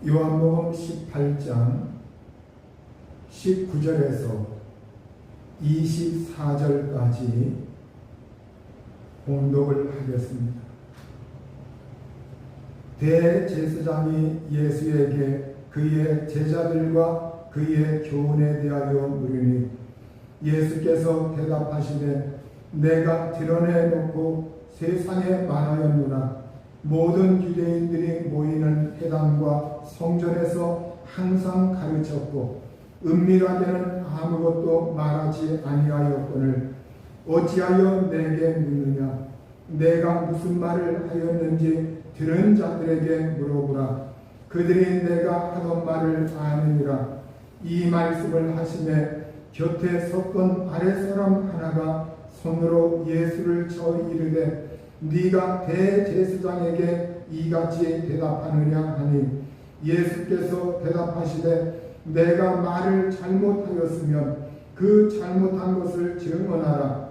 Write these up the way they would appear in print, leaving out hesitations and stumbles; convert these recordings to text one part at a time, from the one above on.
요한복음 18장 19절에서 24절까지 봉독을 하겠습니다. 대제사장이 예수에게 그의 제자들과 그의 교훈에 대하여 물으니 예수께서 대답하시되 내가 드러내놓고 세상에 말하였노라. 모든 유대인들이 모이는 회당과 성전에서 항상 가르쳤고 은밀하게는 아무것도 말하지 아니하였거늘 어찌하여 내게 묻느냐. 내가 무슨 말을 하였는지 들은 자들에게 물어보라. 그들이 내가 하던 말을 아느니라. 이 말씀을 하시매 곁에 섰던 아랫사람 하나가 손으로 예수를 쳐 이르되 네가 대제사장에게 이같이 대답하느냐 하니 예수께서 대답하시되 내가 말을 잘못하였으면 그 잘못한 것을 증언하라.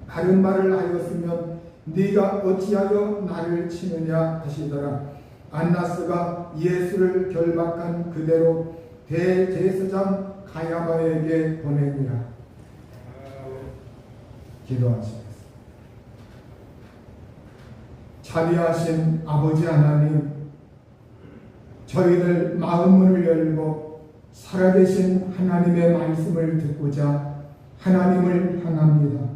바른 말을 하였으면 네가 어찌하여 나를 치느냐 하시더라. 안나스가 예수를 결박한 그대로 대제사장 가야바에게 보내니라. 기도하시겠습니다. 자비하신 아버지 하나님, 저희들 마음문을 열고 살아계신 하나님의 말씀을 듣고자 하나님을 향합니다.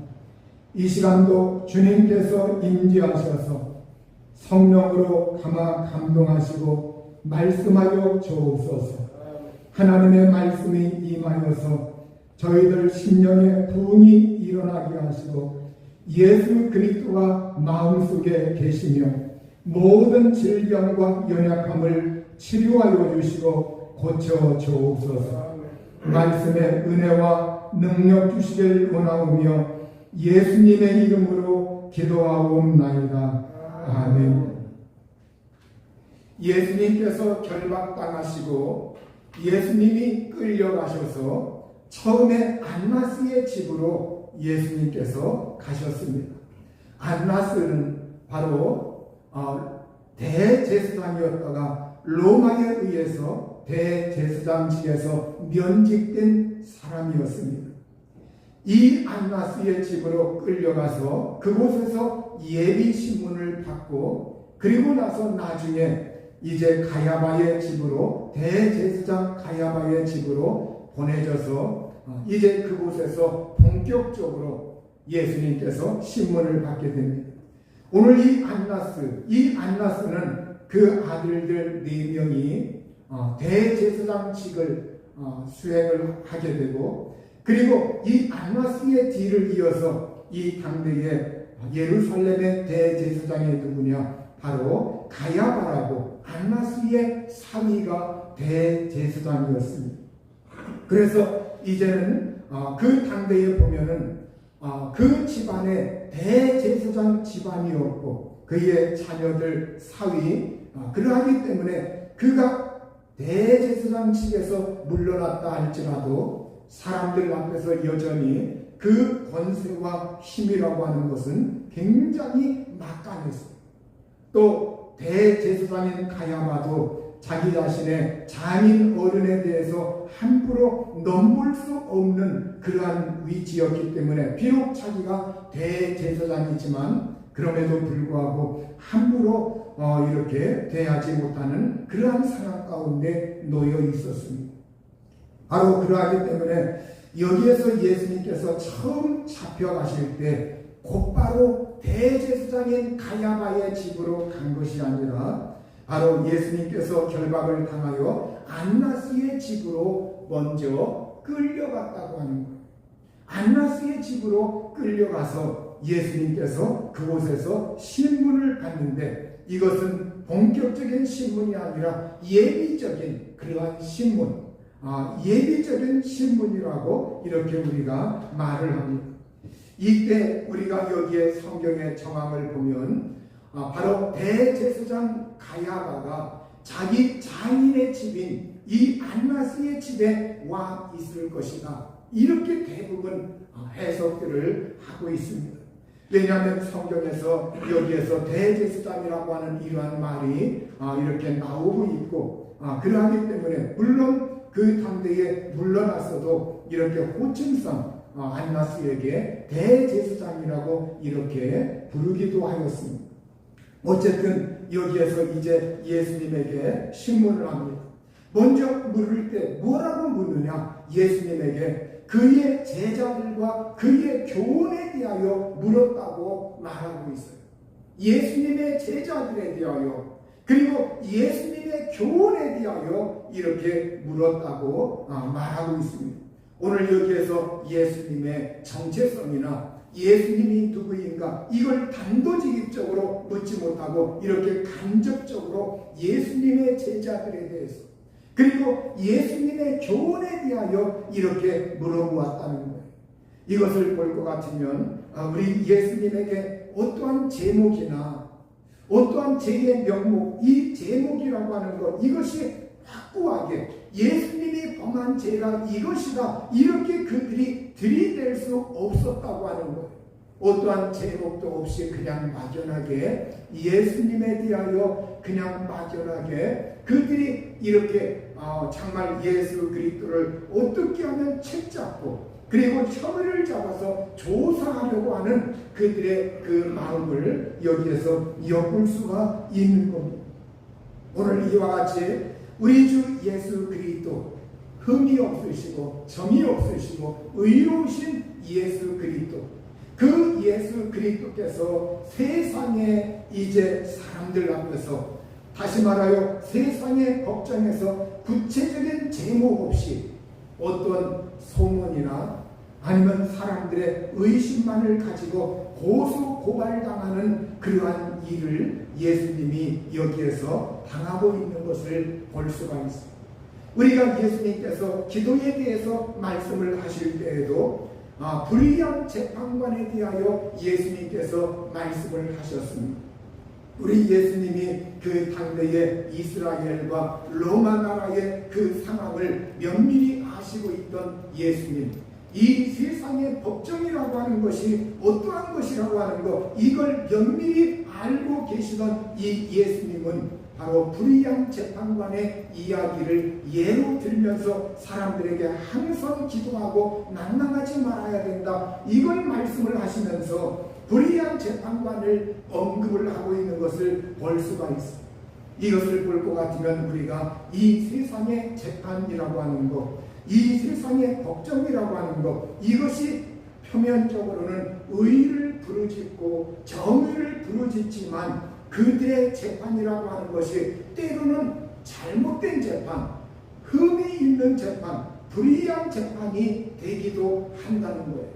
이 시간도 주님께서 임재하셔서 성령으로 감동하시고 말씀하여 주옵소서. 하나님의 말씀이 임하여서 저희들 심령에 부흥이 일어나게 하시고 예수 그리스도가 마음속에 계시며 모든 질병과 연약함을 치료하여 주시고 고쳐 주옵소서. 말씀의 은혜와 능력 주시길 원하오며 예수님의 이름으로 기도하옵나이다. 아멘. 예수님께서 결박당하시고 예수님이 끌려가셔서 처음에 안나스의 집으로 예수님께서 가셨습니다. 안나스는 바로 대제사장이었다가 로마에 의해서 대제사장직에서 면직된 사람이었습니다. 이 안나스의 집으로 끌려가서 그곳에서 예비신문을 받고 그리고 나서 나중에 이제 가야바의 집으로 대제사장 가야바의 집으로 보내져서 이제 그곳에서 본격적으로 예수님께서 신문을 받게 됩니다. 오늘 이 안나스는 그 아들들 4명이 대제사장직을 수행을 하게 되고 그리고 이 안나스의 뒤를 이어서 이 당대의 예루살렘의 대제사장이 누구냐? 바로 가야바라고 안나스의 사위가 대제사장이었습니다. 그래서 이제는 그 당대에 보면은 그 집안에 대제사장 집안이었고 그의 자녀들 사위 그러하기 때문에 그가 대제사장 측에서 물러났다 할지라도 사람들 앞에서 여전히 그 권세와 힘이라고 하는 것은 굉장히 막강했습니다. 또 대제사장인 가야바도 자기 자신의 장인 어른에 대해서 함부로 넘볼 수 없는 그러한 위치였기 때문에 비록 자기가 대제사장이지만 그럼에도 불구하고 함부로 이렇게 대하지 못하는 그러한 상황 가운데 놓여 있었습니다. 바로 그러하기 때문에 여기에서 예수님께서 처음 잡혀가실 때 곧바로 대제사장인 가야바의 집으로 간 것이 아니라 바로 예수님께서 결박을 당하여 안나스의 집으로 먼저 끌려갔다고 하는 거예요. 안나스의 집으로 끌려가서 예수님께서 그곳에서 신문을 받는데 이것은 본격적인 신문이 아니라 예비적인 그러한 신문, 예비적인 신문이라고 이렇게 우리가 말을 합니다. 이때 우리가 여기에 성경의 정황을 보면 바로 대제사장 가야바가 자기 장인의 집인 이 안나스의 집에 와 있을 것이다. 이렇게 대부분 해석들을 하고 있습니다. 왜냐하면 성경에서 여기에서 대제사장이라고 하는 이러한 말이 이렇게 나오고 있고 그러하기 때문에 물론 그 당대에 물러났어도 이렇게 호칭성 안나스에게 대제사장이라고 이렇게 부르기도 하였습니다. 어쨌든 여기에서 이제 예수님에게 신문을 합니다. 먼저 물을 때 뭐라고 묻느냐? 예수님에게 그의 제자들과 그의 교훈에 대하여 물었다고 말하고 있어요. 예수님의 제자들에 대하여 그리고 예수님의 교훈에 대하여 이렇게 물었다고 말하고 있습니다. 오늘 여기에서 예수님의 정체성이나 예수님이 누구인가 이걸 단도직입적으로 묻지 못하고 이렇게 간접적으로 예수님의 제자들에 대해서 그리고 예수님의 교훈에 대하여 이렇게 물어보았다는 거예요. 이것을 볼 것 같으면 우리 예수님에게 어떠한 제목이나 어떠한 죄의 명목, 이 제목이라고 하는 것 이것이 확고하게 예수님이 범한 죄가 이것이다 이렇게 그들이 들이댈 수 없었다고 하는 거예요. 어떠한 제목도 없이 그냥 막연하게 예수님에 대하여 그냥 막연하게 그들이 이렇게 정말 예수 그리스도를 어떻게 하면 책잡고 그리고 혐의를 잡아서 조사하려고 하는 그들의 그 마음을 여기에서 엿볼 수가 있는 겁니다. 오늘 이와 같이 우리 주 예수 그리스도 흠이 없으시고 점이 없으시고 의로우신 예수 그리스도 그 예수 그리스도께서 세상에 이제 사람들 앞에서 다시 말하여 세상의 법정에서 구체적인 제목 없이 어떤 소문이나 아니면 사람들의 의심만을 가지고 고소 고발당하는 그러한 일을 예수님이 여기에서 당하고 있는 것을 볼 수가 있습니다. 우리가 예수님께서 기도에 대해서 말씀을 하실 때에도 불의한 재판관에 대하여 예수님께서 말씀을 하셨습니다. 우리 예수님이 그 당대의 이스라엘과 로마 나라의 그 상황을 면밀히 아시고 있던 예수님, 이 세상의 법정이라고 하는 것이 어떠한 것이라고 하는 것 이걸 면밀히 알고 계시던 이 예수님은 바로 불의한 재판관의 이야기를 예로 들면서 사람들에게 항상 기도하고 낭망하지 말아야 된다 이걸 말씀을 하시면서 불의한 재판관을 언급을 하고 있는 것을 볼 수가 있습니다. 이것을 볼 것 같으면 우리가 이 세상의 재판이라고 하는 것 이 세상의 법정이라고 하는 것 이것이 표면적으로는 의를 부르짖고 정의를 부르짖지만 그들의 재판이라고 하는 것이 때로는 잘못된 재판, 흠이 있는 재판, 불의한 재판이 되기도 한다는 거예요.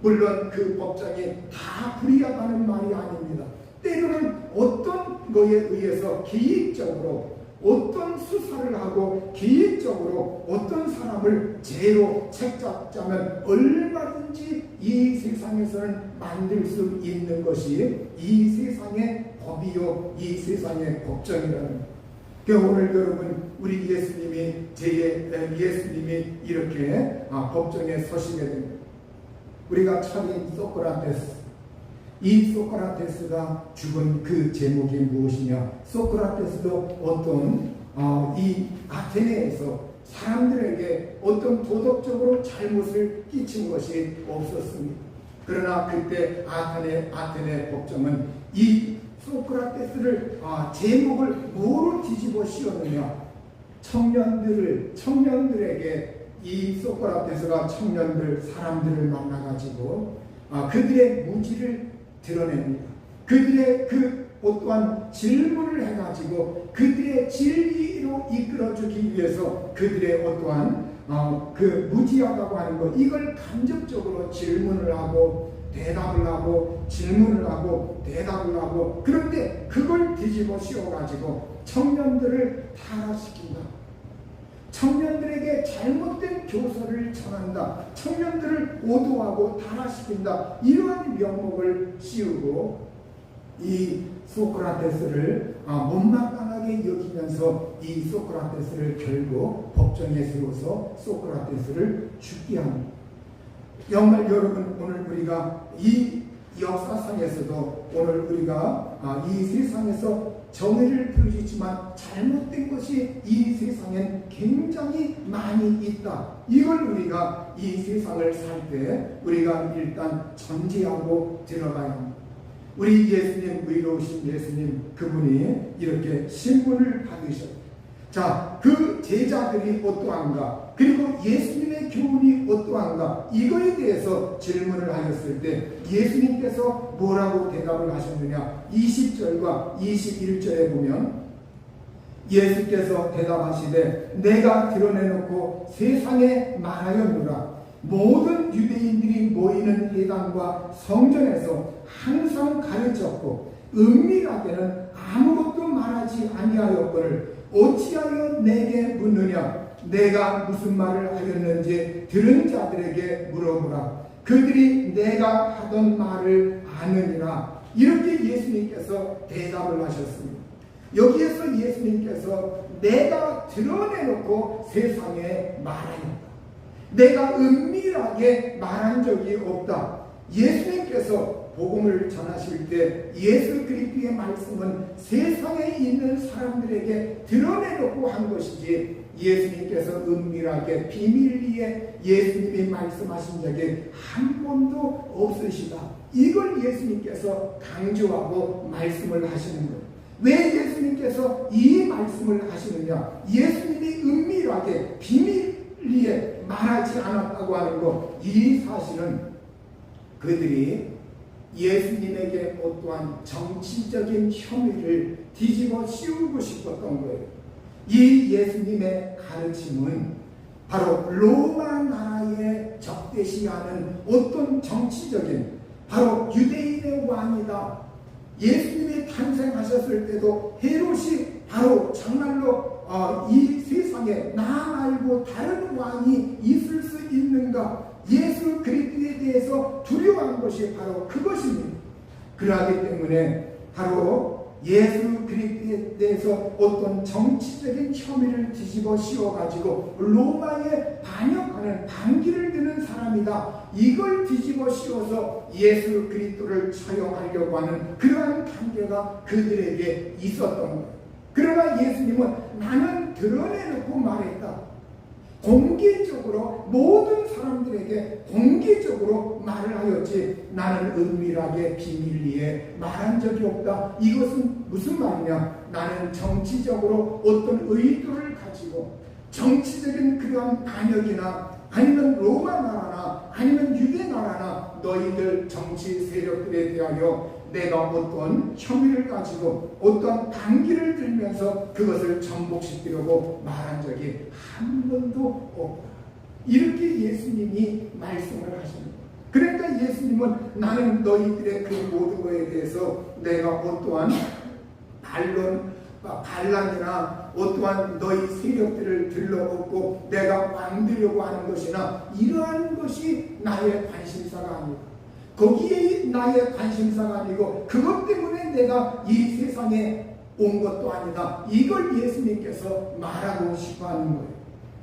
물론 그 법정이 다 불의하다는 말이 아닙니다. 때로는 어떤 거에 의해서 기획적으로 어떤 수사를 하고 기획적으로 어떤 사람을 죄로 책잡자면 얼마든지 이 세상에서는 만들 수 있는 것이 이 세상의 법이요 이 세상의 법정이라는 거예요. 오늘 여러분 우리 예수님이 이렇게 법정에 서시게 됩니다. 우리가 차린 소크라테스 이 소크라테스가 죽은 그 제목이 무엇이냐? 소크라테스도 어떤 이 아테네에서 사람들에게 어떤 도덕적으로 잘못을 끼친 것이 없었습니다. 그러나 그때 아테네 법정은 이 소크라테스를 제목을 뭐로 뒤집어 씌웠느냐? 청년들에게 이 소크라테스가 사람들을 만나가지고 그들의 무지를 드러냅니다. 그들의 그 어떠한 질문을 해가지고 그들의 진리로 이끌어주기 위해서 그들의 어떠한 그 무지하다고 하는 것 이걸 간접적으로 질문을 하고 대답을 하고 질문을 하고 대답을 하고 그런데 그걸 뒤집어 씌워가지고 청년들을 타락시킨다. 청년들에게 잘못된 교서를 전한다. 청년들을 오도하고 타락시킨다. 이러한 명목을 씌우고 이 소크라테스를 못마땅하게 여기면서 이 소크라테스를 결국 법정에 세워서 소크라테스를 죽게 합니다. 정말 여러분 오늘 우리가 이 역사상에서도 오늘 우리가 이 세상에서 정의를 보여주지만 잘못된 것이 이 세상엔 굉장히 많이 있다. 이걸 우리가 이 세상을 살 때 우리가 일단 전제하고 들어가야 합니다. 우리 예수님, 의로우신 예수님, 그분이 이렇게 신분을 받으셨다. 자, 그 제자들이 어떠한가, 그리고 예수님의 교훈이 어떠한가, 이거에 대해서 질문을 하였을 때 예수님께서 뭐라고 대답을 하셨느냐. 20절과 21절에 보면 예수께서 대답하시되 내가 드러내놓고 세상에 말하였노라. 모든 유대인들이 모이는 회당과 성전에서 항상 가르쳤고 은밀하게는 아무것도 말하지 아니하였거늘 어찌하여 내게 묻느냐. 내가 무슨 말을 하였는지 들은 자들에게 물어보라. 그들이 내가 하던 말을 아느니라. 이렇게 예수님께서 대답을 하셨습니다. 여기에서 예수님께서 내가 드러내놓고 세상에 말하였다. 내가 은밀하게 말한 적이 없다. 예수님께서 복음을 전하실 때 예수 그리스도의 말씀은 세상에 있는 사람들에게 드러내놓고 한 것이지, 예수님께서 은밀하게 비밀리에 예수님이 말씀하신 적이 한 번도 없으시다. 이걸 예수님께서 강조하고 말씀을 하시는 거예요. 왜 예수님께서 이 말씀을 하시느냐. 예수님이 은밀하게 비밀리에 말하지 않았다고 하는 것, 이 사실은 그들이 예수님에게 어떠한 정치적인 혐의를 뒤집어 씌우고 싶었던 거예요. 이 예수님의 가르침은 바로 로마 나라에 적대시하는 어떤 정치적인, 바로 유대인의 왕이다. 예수님이 탄생하셨을 때도 헤롯이 바로 정말로 이 세상에 나 말고 다른 왕이 있을 수 있는가, 예수 그리스도에 대해서 두려워한 것이 바로 그것입니다. 그러하기 때문에 바로 예수 그리스도에 대해서 어떤 정치적인 혐의를 뒤집어 씌워가지고 로마에 반역하는 반기를 드는 사람이다. 이걸 뒤집어 씌워서 예수 그리스도를 처형하려고 하는 그러한 관계가 그들에게 있었던 거예요. 그러나 예수님은 나는 드러내놓고 말했다. 공개적으로 모든 사람들에게 공개적으로 말을 하였지 나는 은밀하게 비밀리에 말한 적이 없다. 이것은 무슨 말이냐. 나는 정치적으로 어떤 의도를 가지고 정치적인 그러한 반역이나 아니면 로마 나라나 아니면 유대 나라나 너희들 정치 세력들에 대하여 내가 어떤 혐의를 가지고 어떤 반기를 들면서 그것을 정복시키려고 말한 적이 한 번도 없다. 이렇게 예수님이 말씀을 하시는 거예요. 그러니까 예수님은 나는 너희들의 그 모든 것에 대해서 내가 어떠한 반란이나 어떠한 너희 세력들을 들러엎고 내가 왕되려고 하는 것이나 이러한 것이 나의 관심사가 아니다. 거기에 나의 관심사가 아니고 그것 때문에 내가 이 세상에 온 것도 아니다. 이걸 예수님께서 말하고 싶어 하는 거예요.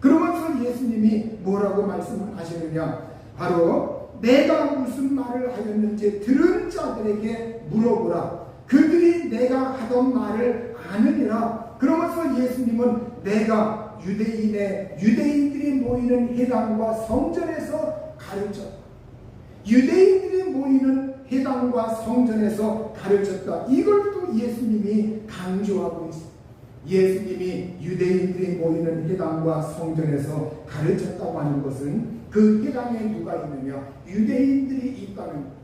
그러면서 예수님이 뭐라고 말씀하시느냐. 바로 내가 무슨 말을 하였는지 들은 자들에게 물어보라. 그들이 내가 하던 말을 아느니라. 그러면서 예수님은 내가 유대인들이 모이는 회당과 성전에서 가르쳤다. 유대인들이 모이는 회당과 성전에서 가르쳤다. 이걸 또 예수님이 강조하고 있습니다. 예수님이 유대인들이 모이는 회당과 성전에서 가르쳤다고 하는 것은 그 회당에 누가 있느냐? 유대인들이 있다는 거예요.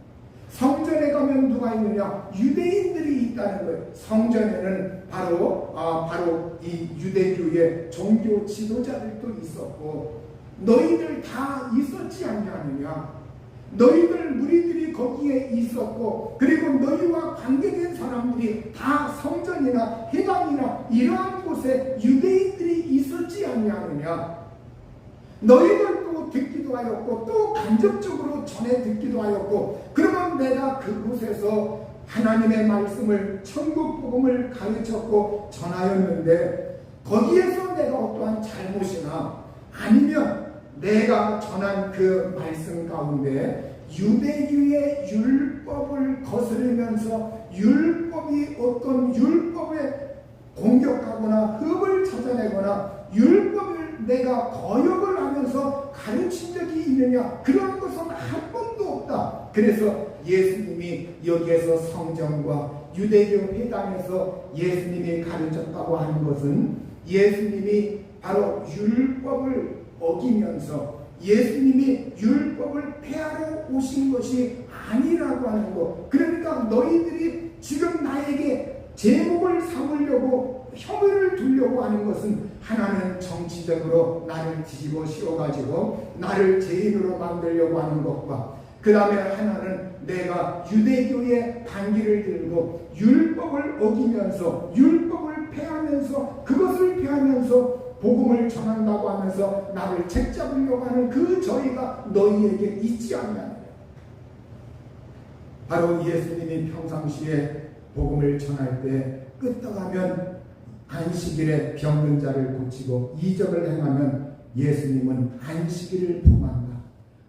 성전에 가면 누가 있느냐? 유대인들이 있다는 거예요. 성전에는 바로 이 유대교의 종교 지도자들도 있었고 너희들 다 있었지 않느냐? 너희들 무리들이 거기에 있었고 그리고 너희와 관계된 사람들이 다 성전이나 회당이나 이러한 곳에 유대인들이 있었지 않느냐? 너희들도 듣기도 하였고 또 간접적으로 전해 듣기도 하였고 그러면 내가 그곳에서 하나님의 말씀을 천국 복음을 가르쳤고 전하였는데 거기에서 내가 어떠한 잘못이나 아니면 내가 전한 그 말씀 가운데 유대교의 율법을 거스르면서 율법이 어떤 율법의 공격하거나 흠을 찾아내거나 율법을 내가 거역을 하면서 가르친 적이 있느냐? 그런 것은 한 번도 없다. 그래서 예수님이 여기에서 성경과 유대교 회당에서 예수님이 가르쳤다고 하는 것은 예수님이 바로 율법을 어기면서 예수님이 율법을 폐하러 오신 것이 아니라고 하는 것. 그러니까 너희들이 지금 나에게 제목을 삼으려고 혐의를 두려고 하는 것은 하나는 정치적으로 나를 뒤집어 씌워가지고 나를 죄인으로 만들려고 하는 것과 그 다음에 하나는 내가 유대교의 반기를 들고 율법을 어기면서 율법을 폐하면서 그것을 폐하면서 복음을 전한다고 하면서 나를 책잡으려고 하는 그 저희가 너희에게 있지 않냐. 바로 예수님이 평상시에 복음을 전할 때 끄떡하면 안식일에 병든 자를 고치고 이적을 행하면 예수님은 안식일을 범한다.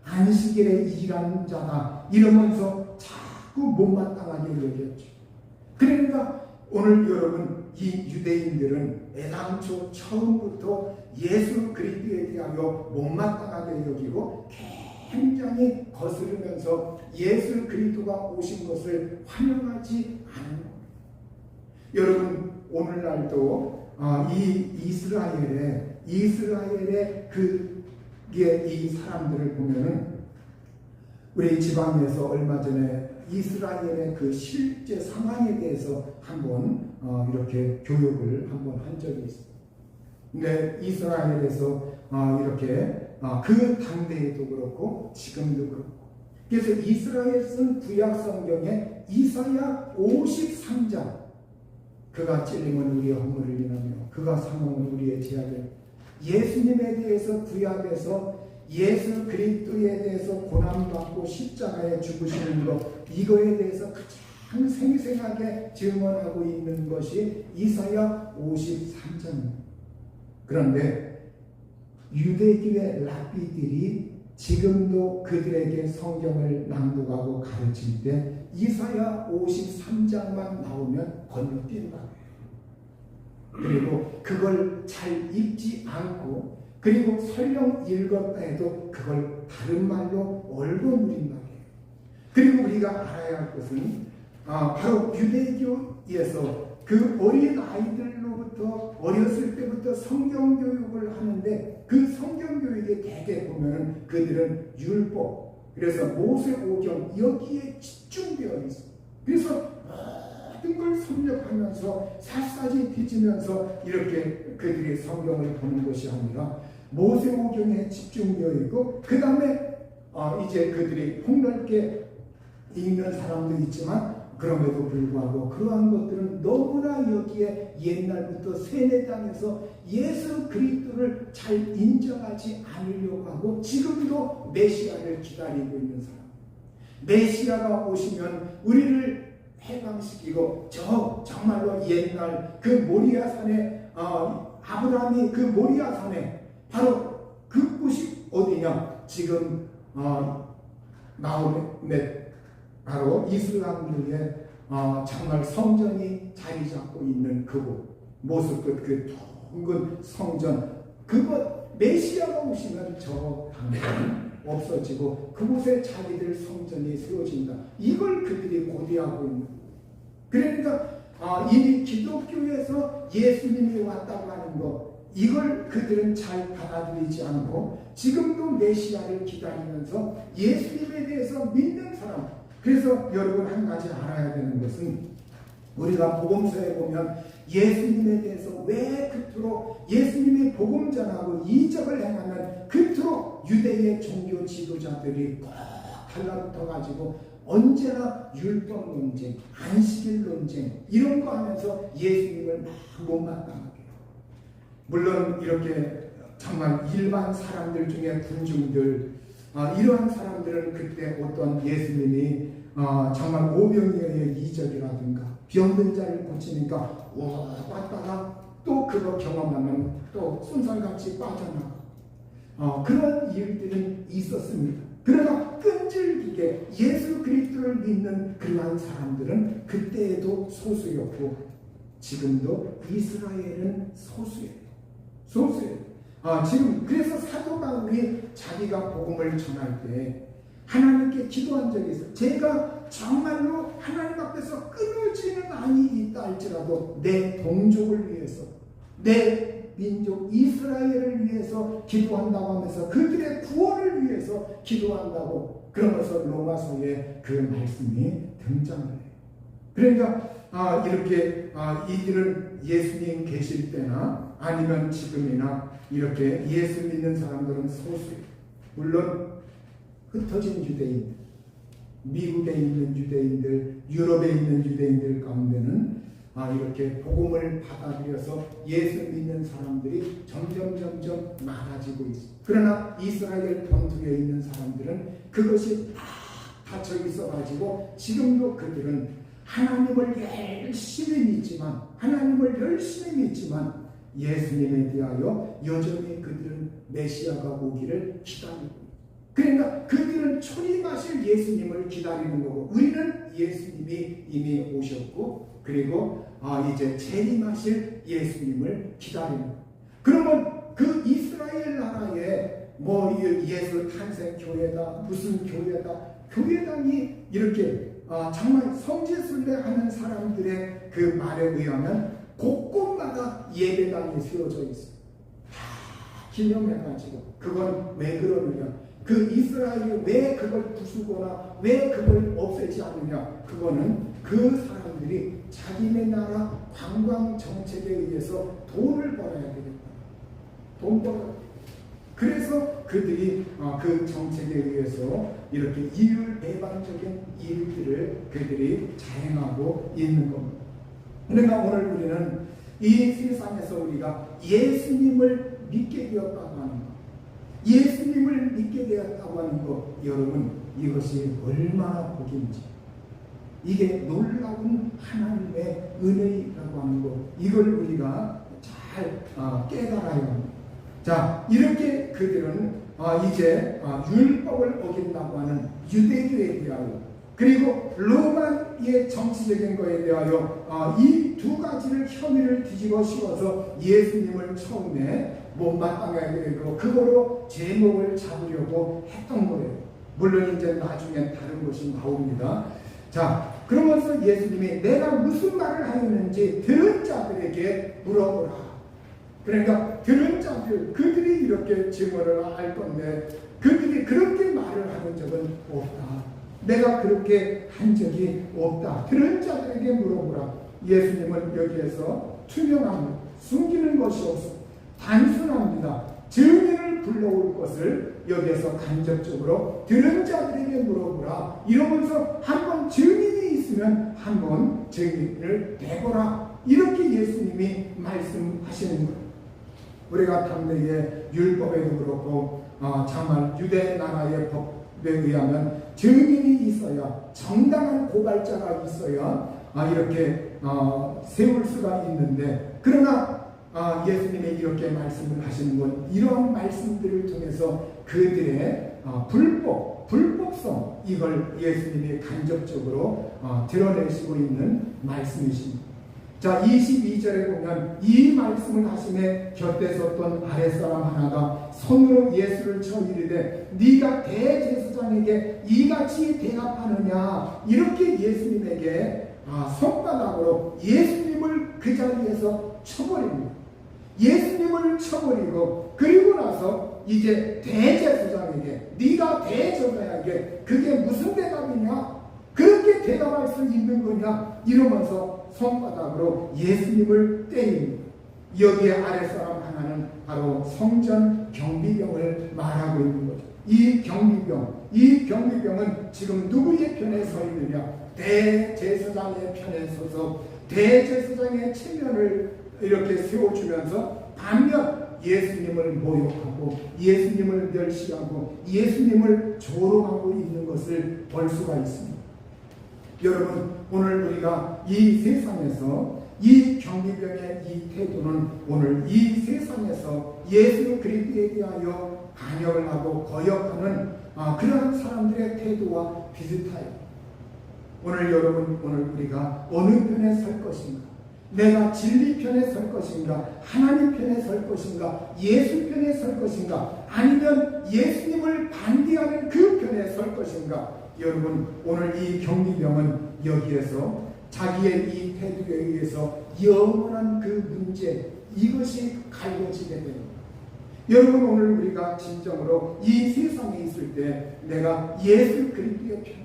안식일에 일하는 자다. 이러면서 자꾸 못마땅하게 여겼죠. 그러니까 오늘 여러분 이 유대인들은 애당초 처음부터 예수 그리스도에 대하여 못마땅하게 여기고 굉장히 거스르면서 예수 그리스도가 오신 것을 환영하지 않은 겁니다. 여러분 오늘날도 이 이스라엘의 이 사람들을 보면은 우리 지방에서 얼마 전에 이스라엘의 그 실제 상황에 대해서 한번 이렇게 교육을 한번 한 적이 있습니다. 근데 이스라엘에서 이렇게 그 당대에도 그렇고 지금도 그렇고 그래서 이스라엘은 구약 성경에 이사야 53장 그가 찔림은 우리의 허물을 인하며 그가 상함은 우리의 죄악을 예수님에 대해서 구약에서 예수 그리스도에 대해서 고난받고 십자가에 죽으시는 것 이거에 대해서 가장 생생하게 증언하고 있는 것이 이사야 53장입니다. 그런데 유대교의 랍비들이 지금도 그들에게 성경을 낭독하고 가르칠 때 이사야 53장만 나오면 건너뛴다. 그리고 그걸 잘 읽지 않고 그리고 설령 읽었다 해도 그걸 다른 말로 얼버무린다. 그리고 우리가 알아야 할 것은 바로 유대교에서 그 어린 아이들로부터 어렸을 때부터 성경 교육을 하는데 그 성경 교육에 대개 보면은 그들은 율법 그래서 모세오경 여기에 집중되어 있어요. 그래서 모든 걸 섭렵하면서 샅샅이 뒤지면서 이렇게 그들이 성경을 보는 것이 아니라 모세오경에 집중되어 있고 그 다음에 이제 그들이 폭넓게 읽는 사람도 있지만 그럼에도 불구하고 그러한 것들은 너무나 여기에 옛날부터 세뇌 땅에서 예수 그리스도를 잘 인정하지 않으려고 하고 지금도 메시아를 기다리고 있는 사람. 메시아가 오시면 우리를 해방시키고 정말로 옛날 그 모리아산에 아브라함이 그 모리아산에 바로 그 곳이 어디냐 지금 마호멧 바로 이슬람교의 정말 성전이 자리 잡고 있는 그곳 모습 그 둥근 성전 그곳 메시아가 오시면 저 당연히 없어지고 그곳에 자기들 성전이 세워진다. 이걸 그들이 고대하고 있는 그러니까 이미 기독교에서 예수님이 왔다고 하는 것 이걸 그들은 잘 받아들이지 않고 지금도 메시아를 기다리면서 예수님에 대해서 믿는 사람 그래서 여러분 한 가지 알아야 되는 것은 우리가 복음서에 보면 예수님에 대해서 왜 그토록 예수님이 복음 전하고 이적을 행하면 그토록 유대의 종교 지도자들이 꼭 달라붙어 가지고 언제나 율법 논쟁, 안식일 논쟁 이런 거 하면서 예수님을 못마땅하게 해요. 물론 이렇게 정말 일반 사람들 중에 군중들 이러한 사람들은 그때 어떤 예수님이 정말 오병이어의 이적이라든가 병든 자를 고치니까 왔다가 또 그거 경험하면 또 순살같이 빠져나가 그런 일들이 있었습니다. 그러나 끈질기게 예수 그리스도를 믿는 그러한 사람들은 그때에도 소수였고 지금도 이스라엘은 소수예요. 소수예요. 지금 그래서 사도 바울이 자기가 복음을 전할 때 하나님께 기도한 적이 있어요. 제가 정말로 하나님 앞에서 끊어지는 안이 있다 할지라도 내 동족을 위해서, 내 민족 이스라엘을 위해서 기도한다고 하면서 그들의 구원을 위해서 기도한다고, 그러면서 로마서에 그 말씀이 등장을 해요. 그러니까 이렇게 이들은 예수님 계실 때나 아니면 지금이나 이렇게 예수 믿는 사람들은 소수예요. 물론 흩어진 유대인들, 미국에 있는 유대인들, 유럽에 있는 유대인들 가운데는 이렇게 복음을 받아들여서 예수 믿는 사람들이 점점 많아지고 있습니다. 그러나 이스라엘 본토에 있는 사람들은 그것이 다 닫혀 있어가지고 지금도 그들은 하나님을 열심히 믿지만 예수님에 대하여 여전히 그들은 메시아가 오기를 기다리고, 그러니까 그들은 초림하실 예수님을 기다리는 거고, 우리는 예수님이 이미 오셨고 그리고 이제 재림하실 예수님을 기다리는 거예요. 그러면 그 이스라엘 나라에 예수 탄생 교회다, 무슨 교회다, 교회당이 이렇게 정말 성지순례하는 사람들의 그 말에 의하면 곳곳마다 예배당이 세워져 있어요. 다 기념해가지고. 그건 왜 그러느냐, 그 이스라엘이 왜 그걸 부수거나 왜 그걸 없애지 않느냐, 그거는 그 사람들이 자기네 나라 관광 정책에 의해서 돈을 벌어야 되겠다. 돈 벌어야 돼. 그래서 그들이 그 정책에 의해서 이렇게 이율배반적인 일들을 그들이 자행하고 있는 겁니다. 그러니까 오늘 우리는 이 세상에서 우리가 예수님을 믿게 되었다고 하는 것, 예수님을 믿게 되었다고 하는 것, 여러분 이것이 얼마나 복인지, 이게 놀라운 하나님의 은혜라고 하는 것, 이걸 우리가 잘 깨달아야 합니다. 자, 이렇게 그들은 이제 율법을 어긴다고 하는 유대교에 대하여, 그리고 로마의 정치적인 것에 대하여 이 두 가지를 혐의를 뒤집어 씌워서 예수님을 처음에 못마땅하게 되고 그거로 제목을 잡으려고 했던 거예요. 물론 이제 나중엔 다른 것이 나옵니다. 자, 그러면서 예수님이 내가 무슨 말을 하였는지 들은 자들에게 물어보라. 그러니까 들은 자들, 그들이 이렇게 증언을 할 건데 그들이 그렇게 말을 하는 적은 없다. 내가 그렇게 한 적이 없다. 들은 자들에게 물어보라. 예수님은 여기에서 투명합니다. 숨기는 것이 없어. 단순합니다. 증인을 불러올 것을 여기에서 간접적으로 들은 자들에게 물어보라. 이러면서 한번 증인이 있으면 한번 증인을 대보라. 이렇게 예수님이 말씀하시는 거예요. 우리가 당대의 율법에도 그렇고 정말 유대 나라의 법에 의하면 증인이 있어야, 정당한 고발자가 있어야 이렇게 세울 수가 있는데, 그러나 예수님이 이렇게 말씀을 하시는 건 이러한 말씀들을 통해서 그들의 불법성, 이걸 예수님이 간접적으로 드러내시고 있는 말씀이십니다. 자, 22절에 보면 이 말씀을 하심에 곁에 섰던 아랫사람 하나가 손으로 예수를 쳐 이르되 네가 대제사장에게 이같이 대답하느냐, 이렇게 예수님에게 손바닥으로 예수님을 그 자리에서 쳐버립니다. 예수님을 쳐버리고, 그리고 나서 이제 대제사장에게, 네가 대제사장에게 그게 무슨 대답이냐, 그렇게 대답할 수 있는 거냐, 이러면서 손바닥으로 예수님을 때립니다. 여기에 아랫사람 하나는 바로 성전 경비병을 말하고 있는 거죠. 이 경비병은 지금 누구의 편에 서 있느냐, 대제사장의 편에 서서 대제사장의 체면을 이렇게 세워주면서 반면 예수님을 모욕하고 예수님을 멸시하고 예수님을 조롱하고 있는 것을 볼 수가 있습니다. 여러분, 오늘 우리가 이 세상에서 이 경비병의 이 태도는 오늘 이 세상에서 예수 그리스도에 대하여 반역을 하고 거역하는 그런 사람들의 태도와 비슷해요. 오늘 여러분, 오늘 우리가 어느 편에 설 것인가? 내가 진리 편에 설 것인가, 하나님 편에 설 것인가, 예수 편에 설 것인가, 아니면 예수님을 반대하는 그 편에 설 것인가. 여러분, 오늘 이 경리병은 여기에서 자기의 이 태도에 의해서 영원한 그 문제, 이것이 갈고지게 됩니다. 여러분, 오늘 우리가 진정으로 이 세상에 있을 때 내가 예수 그리스도의 편,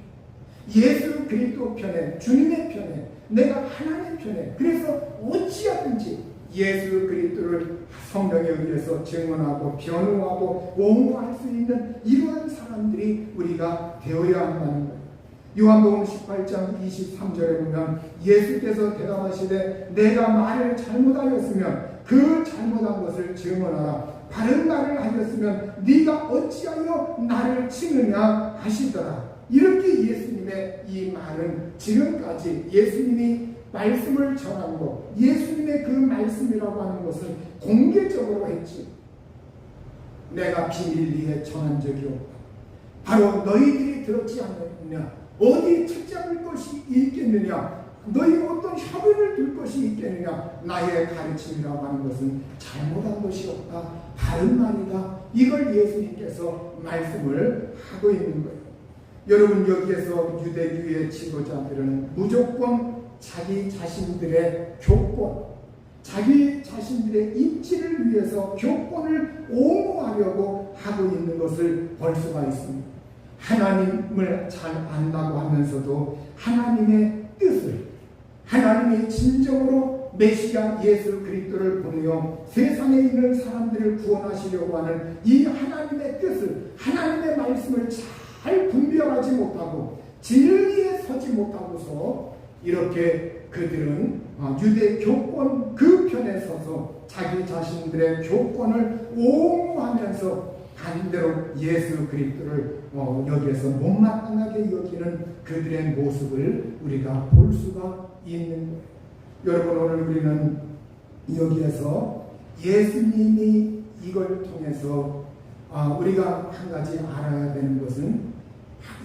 예수 그리스도 편에, 주님의 편에, 내가 하나님 편에, 그래서 어찌하든지 예수 그리스도를 성령에 의해서 증언하고 변호하고 옹호할 수 있는 이러한 사람들이 우리가 되어야 한다는 거예요. 요한복음 18장 23절에 보면 예수께서 대답하시되 내가 말을 잘못하였으면 그 잘못한 것을 증언하라. 바른 말을 하였으면 네가 어찌하여 나를 치느냐 하시더라. 이렇게 예수님의 이 말은 지금까지 예수님이 말씀을 전한 것, 예수님의 그 말씀이라고 하는 것을 공개적으로 했지. 내가 비밀리에 전한 적이 없다. 바로 너희들이 들었지 않느냐, 어디 책잡을 것이 있겠느냐, 너희가 어떤 협의를 둘 것이 있겠느냐. 나의 가르침이라고 하는 것은 잘못한 것이 없다, 바른 말이다. 이걸 예수님께서 말씀을 하고 있는 거예요. 여러분, 여기에서 유대교의 지도자들은 무조건 자기 자신들의 교권, 자기 자신들의 입지를 위해서 교권을 옹호하려고 하고 있는 것을 볼 수가 있습니다. 하나님을 잘 안다고 하면서도 하나님의 뜻을, 하나님이 진정으로 메시아 예수 그리스도를 보내어 세상에 있는 사람들을 구원하시려고 하는 이 하나님의 뜻을, 하나님의 말씀을 잘 분별하지 못하고 진리에 서지 못하고서 이렇게 그들은 유대 교권 그 편에 서서 자기 자신들의 교권을 옹호하면서 반대로 예수 그리스도를 여기에서 못마땅하게 여기는 그들의 모습을 우리가 볼 수가 있는 거예요. 여러분, 오늘 우리는 여기에서 예수님이 이걸 통해서 우리가 한 가지 알아야 되는 것은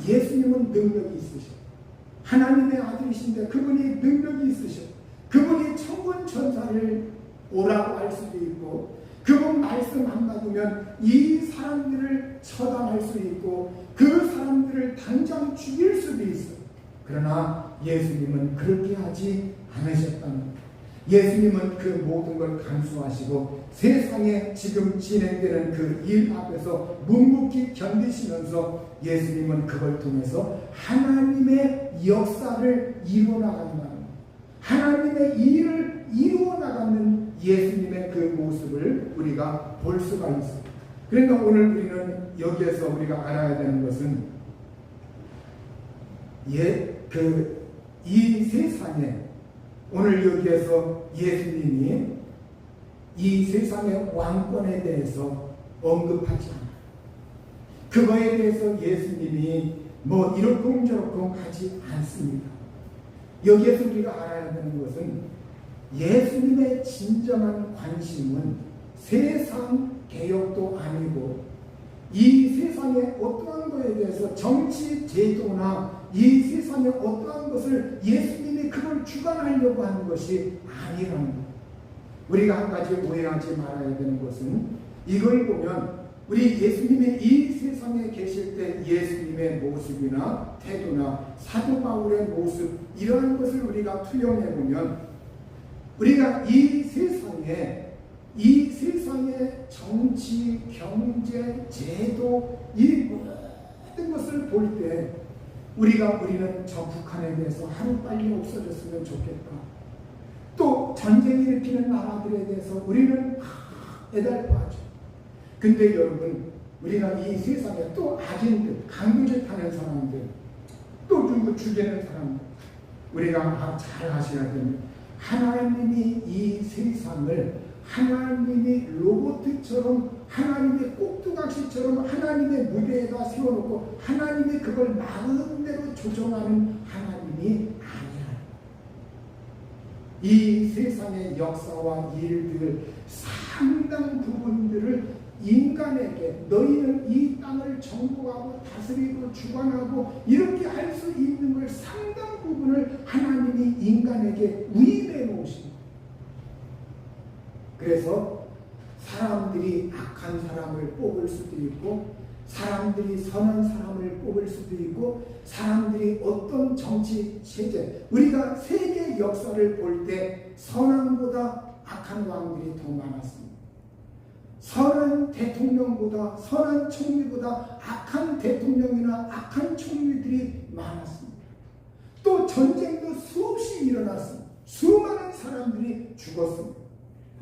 예수님은 능력이 있으셔. 하나님의 아들이신데 그분이 능력이 있으셔. 그분이 천군 천사를 오라고 할 수도 있고, 그분 말씀 안 받으면 이 사람들을 처단할 수 있고 그 사람들을 당장 죽일 수도 있어. 그러나 예수님은 그렇게 하지 않으셨다는 거예요. 예수님은 그 모든 걸 감수하시고 세상에 지금 진행되는 그 일 앞에서 묵묵히 견디시면서 예수님은 그걸 통해서 하나님의 역사를 이루어나간다는 거예요. 하나님의 일을 이루어나가는 예수님의 그 모습을 우리가 볼 수가 있어요. 그러니까 오늘 우리는 여기에서 우리가 알아야 되는 것은 이 세상에 오늘 여기에서 예수님이 이 세상의 왕권에 대해서 언급하지 않아요. 그거에 대해서 예수님이 이렇쿵저렇쿵 하지 않습니다. 여기에서 우리가 알아야 되는 것은 예수님의 진정한 관심은 세상 개혁도 아니고 이 세상의 어떠한 것에 대해서 정치 제도나 이 세상의 어떠한 것을 예수님이 그걸 주관하려고 하는 것이 아니라는 거예요. 우리가 한 가지 오해하지 말아야 되는 것은 이걸 보면 우리 예수님이 이 세상에 계실 때 예수님의 모습이나 태도나 사도 바울의 모습, 이러한 것을 우리가 투영해 보면 우리가 이 세상의 정치, 경제, 제도, 이 모든 것을 볼 때 우리는 저 북한에 대해서 하루빨리 없어졌으면 좋겠다. 또 전쟁 일으키는 나라들에 대해서 우리는 애달파하죠. 근데 여러분, 우리가 이 세상에 또 악인들, 강도짓 하는 사람들, 또 누구 죽이는 사람들, 우리가 잘 아셔야 됩니다. 하나님이 이 세상을 하나님이 로봇처럼, 하나님의 꼭두각시처럼 하나님의 무대에다 세워놓고 하나님이 그걸 마음대로 조정하는 하나님이 아니야. 이 세상의 역사와 일들 상당 부분들을 인간에게, 너희는 이 땅을 정복하고 다스리고 주관하고 이렇게 할 수 있는 걸 상당 부분을 하나님이 인간에게 위임해 놓으신, 그래서 사람들이 악한 사람을 뽑을 수도 있고, 사람들이 선한 사람을 뽑을 수도 있고, 사람들이 어떤 정치 체제, 우리가 세계 역사를 볼 때 선왕보다 악한 왕들이 더 많았습니다. 선한 대통령보다, 선한 총리보다 악한 대통령이나 악한 총리들이 많았습니다. 또 전쟁도 수없이 일어났습니다. 수많은 사람들이 죽었습니다.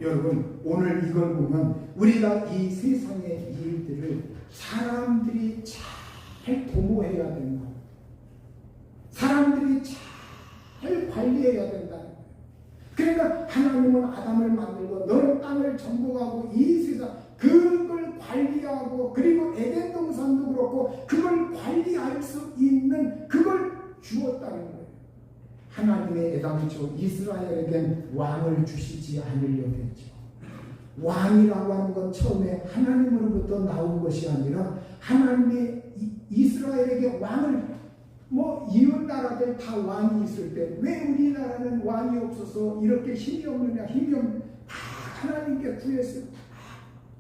여러분, 오늘 이걸 보면 우리가 이 세상의 일들을 사람들이 잘 도모해야 된다. 사람들이 잘 관리해야 된다. 그러니까 하나님은 아담을 만들고 너는 땅을 정복하고 이 세상 그걸 관리하고, 그리고 에덴 동산도 그렇고 그걸 관리할 수 있는 그걸 주었다는 거예요. 하나님의 애당초 이스라엘에겐 왕을 주시지 않으려고 했죠. 왕이라고 하는 건 처음에 하나님으로부터 나온 것이 아니라 하나님이 이스라엘에게 왕을, 이웃 나라들 다 왕이 있을 때 왜 우리나라는 왕이 없어서 이렇게 힘이 없느냐, 힘이 없느냐, 다 하나님께 구했어요.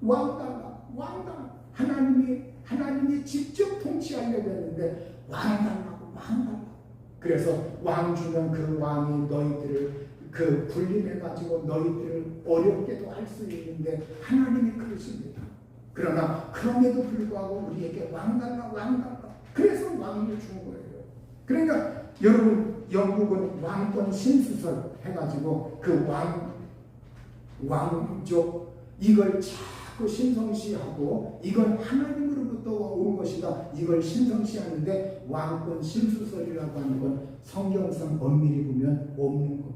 왕 달라, 왕 달라. 하나님이 직접 통치하려고 했는데 왕 달라고, 왕 달라고. 그래서 왕 주면 그 왕이 너희들을 군림해가지고 너희들을 어렵게도 할 수 있는데 하나님이 그러십니다. 그러나 그럼에도 불구하고 우리에게 왕 달라, 왕 달라. 그래서 왕을 준 거예요. 그러니까 여러분, 영국은 왕권 신수설 해가지고 그 왕족 이걸 자꾸 신성시하고 이건 하나님으로부터 온 것이다, 이걸 신성시하는데 왕권 신수설이라고 하는 건 성경상 엄밀히 보면 없는 것.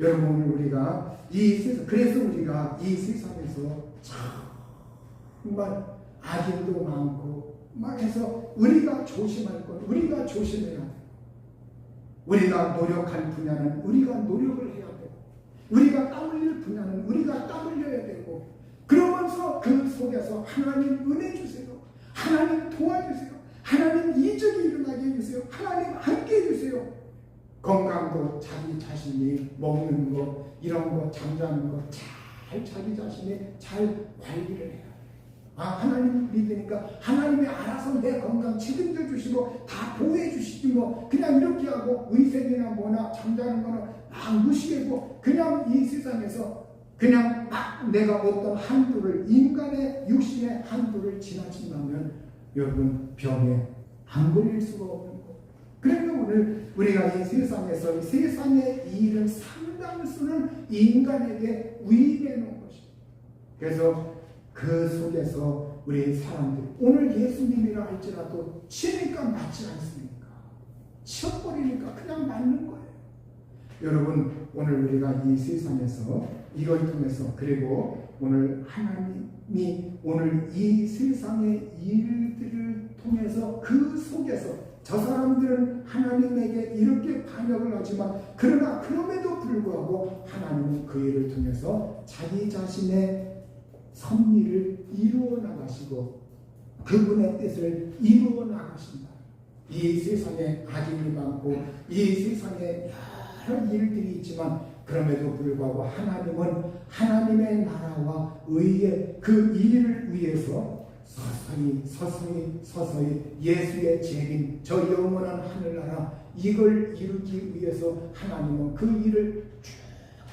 여러분, 오늘 우리가 그래서 우리가 이 세상에서 정말 악인도 많고 막 해서 우리가 조심할 것, 우리가 조심해야 돼요. 우리가 노력할 분야는 우리가 노력을 해야 되고, 우리가 땀 흘릴 분야는 우리가 땀 흘려야 되고, 그러면서 그 속에서 하나님 은혜 주세요, 하나님 도와주세요, 하나님 이적이 일어나게 해주세요, 하나님 함께 해주세요. 건강도 자기 자신이 먹는 거, 이런 거, 잠자는 거 잘 자기 자신이 잘 관리를 해야 돼요. 하나님 믿으니까 하나님이 알아서 내 건강 책임져 주시고 다 보호해 주시지, 그냥 이렇게 하고 의생이나 뭐나 잠자는 거는 막 무시하고 그냥 이 세상에서 그냥 막 내가 어떤 한도를, 인간의 육신의 한도를 지나친다면 여러분, 병에 안 걸릴 수가 없는 거예요. 그러면 오늘 우리가 이 세상에서, 이 세상의 일은 상당수는 인간에게 위임해 놓은 것입니다. 그래서 그 속에서 우리 사람들, 오늘 예수님이라 할지라도 치니까 맞지 않습니까? 치워버리니까 그냥 맞는 거예요. 여러분, 오늘 우리가 이 세상에서 이걸 통해서, 그리고 오늘 하나님이 오늘 이 세상의 일들을 통해서 그 속에서 저 사람들은 하나님에게 이렇게 반역을 하지만, 그러나 그럼에도 불구하고 하나님은 그 일을 통해서 자기 자신의 섭리를 이루어 나가시고 그분의 뜻을 이루어 나가신다. 이 세상에 악인이 많고 이 세상에 여러 일들이 있지만 그럼에도 불구하고 하나님은 하나님의 나라와 의의 그 일을 위해서 서서히 예수의 재림, 저 영원한 하늘나라 이걸 이루기 위해서 하나님은 그 일을 쭉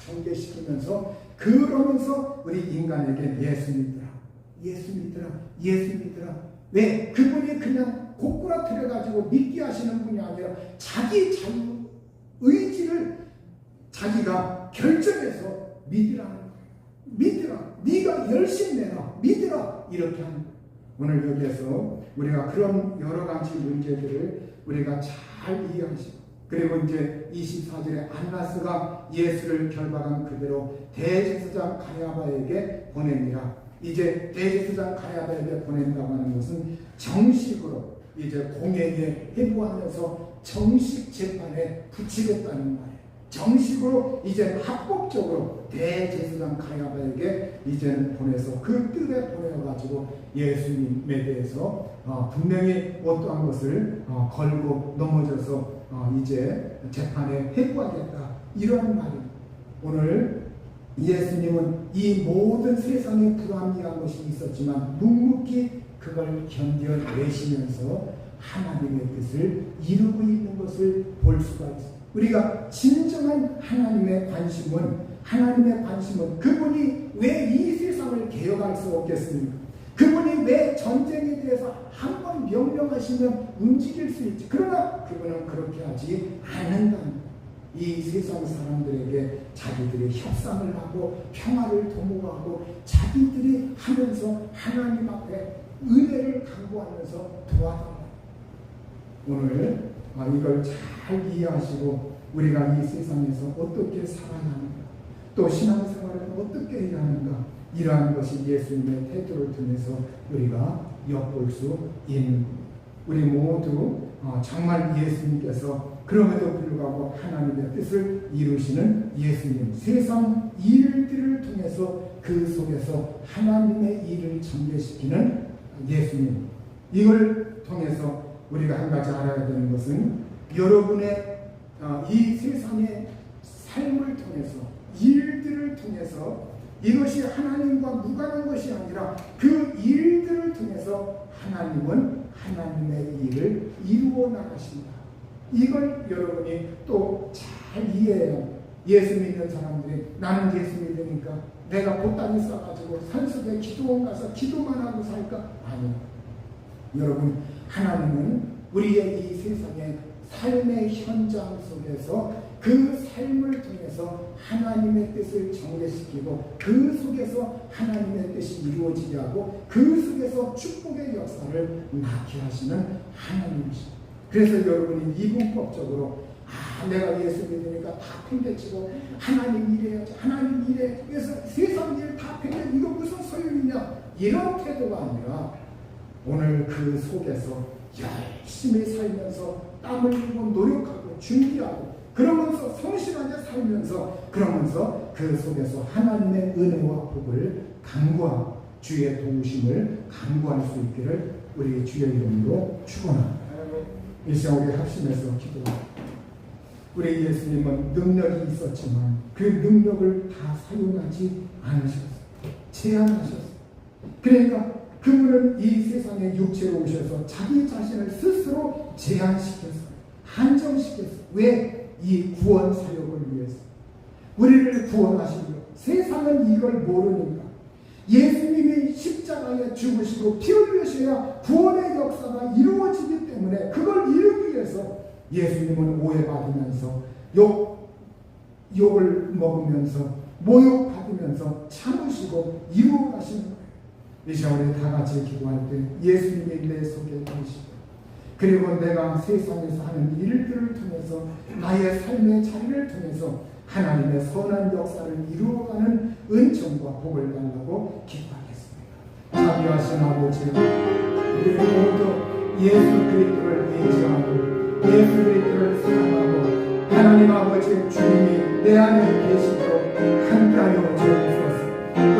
전개시키면서, 그러면서 우리 인간에게 예수 믿으라. 왜? 그분이 그냥 고꾸라뜨려가지고 믿게 하시는 분이 아니라 자기 자유 의지를 자기가 결정해서 믿으라는 거예요. 믿으라. 네가 열심히 내라. 믿으라. 이렇게 하는 거예요. 오늘 여기에서 우리가 그런 여러 가지 문제들을 우리가 잘 이해하시고, 그리고 이제 24절에 안나스가 예수를 결박한 그대로 대제사장 가야바에게 보냅니다. 이제 대제사장 가야바에게 보낸다고 하는 것은 정식으로 이제 공회에 회부하면서 정식 재판에 붙이겠다는 말이에요. 정식으로 이제 합법적으로 대제사장 가야바에게 이제는 보내서 그 뜰에 보내가지고 예수님에 대해서 분명히 어떠한 것을 걸고 넘어져서 이제 재판에 회부하겠다, 이런 말입니다. 오늘 예수님은 이 모든 세상에 불합리한 것이 있었지만 묵묵히 그걸 견뎌내시면서 하나님의 뜻을 이루고 있는 것을 볼 수가 있습니다. 우리가 진정한 하나님의 관심은 그분이 왜 이 세상을 개혁할 수 없겠습니까? 그분이 왜 전쟁에 대해서 한 번 명령하시면 움직일 수 있지. 그러나 그분은 그렇게 하지 않는다는 이 세상 사람들에게 자기들이 협상을 하고 평화를 도모하고 자기들이 하면서 하나님 앞에 은혜를 강구하면서 도와달라. 오늘 이걸 잘 이해하시고 우리가 이 세상에서 어떻게 살아야 하는가, 또 신앙생활을 어떻게 해야 하는가, 이러한 것이 예수님의 태도를 통해서 우리가 엿볼 수 있는, 우리 모두 정말 예수님께서 그럼에도 불구하고 하나님의 뜻을 이루시는 예수님, 세상 일들을 통해서 그 속에서 하나님의 일을 전개시키는 예수님, 이걸 통해서 우리가 한 가지 알아야 되는 것은 여러분의 이 세상의 삶을 통해서, 일들을 통해서, 이것이 하나님과 무관한 것이 아니라 그 일들을 통해서 하나님은 하나님의 일을 이루어 나가신다. 이걸 여러분이 또 잘 이해해요. 예수 믿는 사람들이 나는 예수 믿으니까 내가 보따리 싸가지고 산속에 기도원 가서 기도만 하고 살까? 아니요. 여러분, 하나님은 우리의 이 세상의 삶의 현장 속에서 그 삶을 통해서 하나님의 뜻을 정례시키고 그 속에서 하나님의 뜻이 이루어지게 하고 그 속에서 축복의 역사를 낳게 하시는 하나님이십니다. 그래서 여러분이 이분법적으로 내가 예수 믿으니까 다 팽개치고 하나님 일해야지, 하나님 일해, 그래서 세상 일 다 팽개, 이거 무슨 소용이냐, 이런 태도가 아니라 오늘 그 속에서 열심히 살면서 땀을 흘리고 노력하고 준비하고 그러면서 성실하게 살면서 그러면서 그 속에서 하나님의 은혜와 복을 간구하고 주의 도우심을 간구할 수 있기를 우리 주의 이름으로 축원합니다. 이 시간 우리 합심해서 기도합니다. 우리 예수님은 능력이 있었지만 그 능력을 다 사용하지 않으셨어요. 제한하셨어요. 그러니까 그분은 이 세상에 육체로 오셔서 자기 자신을 스스로 제한시켰어요. 한정시켰어요. 왜? 이 구원 사역을 위해서. 우리를 구원하시려. 세상은 이걸 모르니까. 예수님이 십자가에 죽으시고 피 흘리셔야 구원의 역사가 이루어지기 때문에 그걸 이루기 위해서 예수님은 오해받으면서 욕을 먹으면서 모욕받으면서 참으시고 이루어가시는 거예요. 이 시간 우리 다 같이 기도할 때 예수님이 내 속에 계시고 그리고 내가 세상에서 하는 일들을 통해서 나의 삶의 자리를 통해서 하나님의 선한 역사를 이루어가는 은총과 복을 달라고 기도하겠습니다. 자비하신 아버지, 우리 모두 예수 그리스도를 의지하고 예수 그리스도를